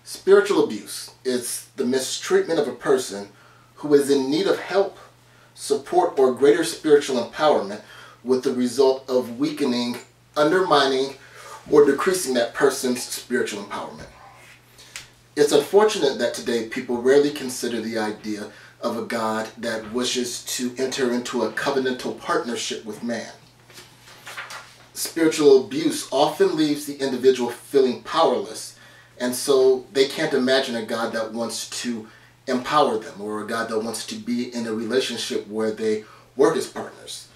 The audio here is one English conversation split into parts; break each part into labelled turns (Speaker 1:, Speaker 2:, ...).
Speaker 1: Spiritual abuse is the mistreatment of a person who is in need of help, support, or greater spiritual empowerment with the result of weakening, undermining, or decreasing that person's spiritual empowerment. It's unfortunate that today people rarely consider the idea of a God that wishes to enter into a covenantal partnership with man. Spiritual abuse often leaves the individual feeling powerless, and so they can't imagine a God that wants to empower them, or a God that wants to be in a relationship where they work as partners.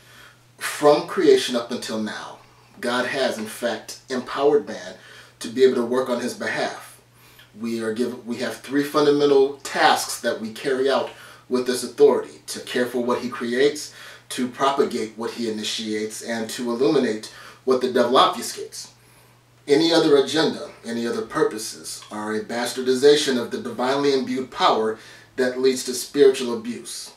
Speaker 1: From creation up until now, God has in fact empowered man to be able to work on his behalf. We have three fundamental tasks that we carry out with this authority: to care for what he creates, to propagate what he initiates, and to illuminate what the devil obfuscates. Any other agenda, any other purposes are a bastardization of the divinely imbued power that leads to spiritual abuse.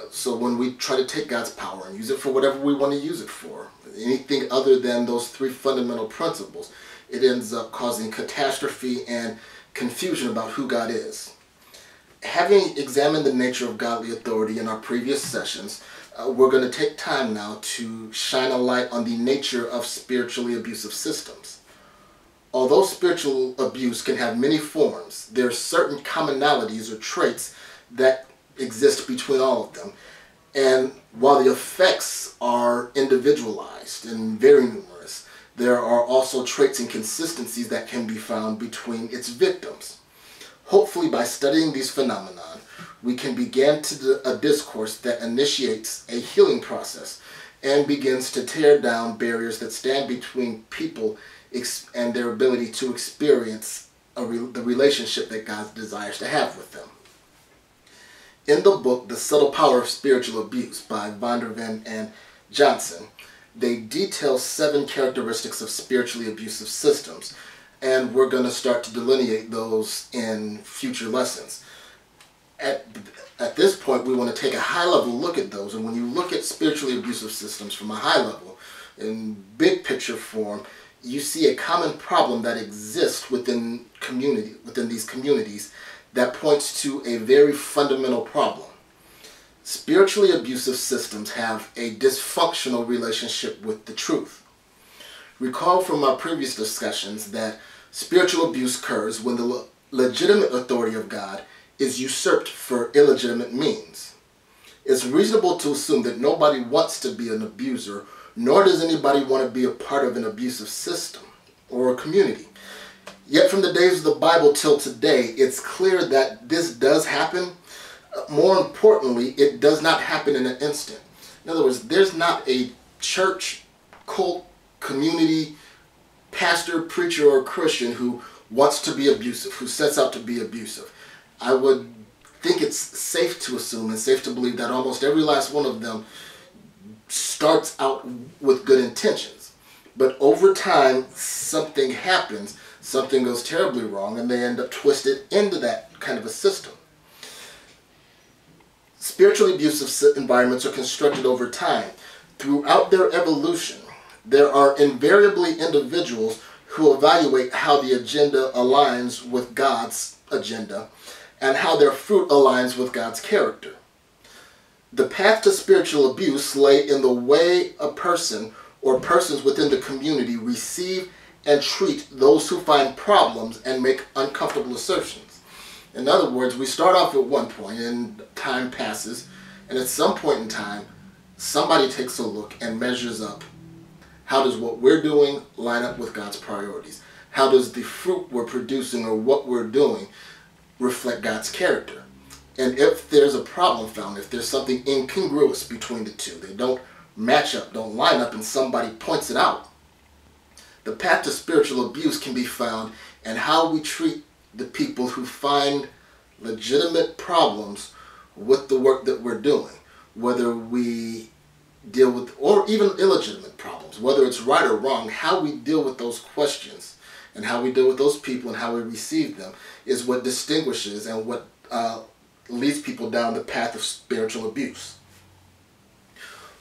Speaker 1: So when we try to take God's power and use it for whatever we want to use it for, anything other than those three fundamental principles, it ends up causing catastrophe and confusion about who God is. Having examined the nature of godly authority in our previous sessions, we're going to take time now to shine a light on the nature of spiritually abusive systems. Although spiritual abuse can have many forms, there are certain commonalities or traits that exist between all of them. And while the effects are individualized and very numerous, there are also traits and consistencies that can be found between its victims. Hopefully, by studying these phenomena, we can begin a discourse that initiates a healing process and begins to tear down barriers that stand between people and their ability to experience the relationship that God desires to have with them. In the book, The Subtle Power of Spiritual Abuse by Vondervan and Johnson, they detail 7 characteristics of spiritually abusive systems, and we're going to start to delineate those in future lessons. At this point, we want to take a high-level look at those, and when you look at spiritually abusive systems from a high level, in big picture form, you see a common problem that exists within these communities that points to a very fundamental problem. Spiritually abusive systems have a dysfunctional relationship with the truth. Recall from our previous discussions that spiritual abuse occurs when the legitimate authority of God is usurped for illegitimate means. It's reasonable to assume that nobody wants to be an abuser, nor does anybody want to be a part of an abusive system or a community. Yet from the days of the Bible till today, it's clear that this does happen. More importantly, it does not happen in an instant. In other words, there's not a church, cult, community, pastor, preacher, or Christian who wants to be abusive, who sets out to be abusive. I would think it's safe to assume and safe to believe that almost every last one of them starts out with good intentions. But over time, something happens, something goes terribly wrong, and they end up twisted into that kind of a system. Spiritually abusive environments are constructed over time. Throughout their evolution, there are invariably individuals who evaluate how the agenda aligns with God's agenda and how their fruit aligns with God's character. The path to spiritual abuse lay in the way a person or persons within the community receive and treat those who find problems and make uncomfortable assertions. In other words, we start off at one point and time passes, and at some point in time, somebody takes a look and measures up. How does what we're doing line up with God's priorities? How does the fruit we're producing or what we're doing reflect God's character? And if there's a problem found, if there's something incongruous between the two, they don't match up, don't line up, and somebody points it out, the path to spiritual abuse can be found in how we treat the people who find legitimate problems with the work that we're doing, whether we deal with, or even illegitimate problems, whether it's right or wrong. How we deal with those questions and how we deal with those people and how we receive them is what distinguishes and what leads people down the path of spiritual abuse.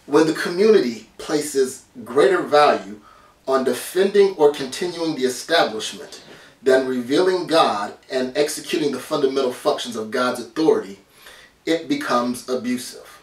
Speaker 1: When the community places greater value on defending or continuing the establishment than revealing God and executing the fundamental functions of God's authority, it becomes abusive.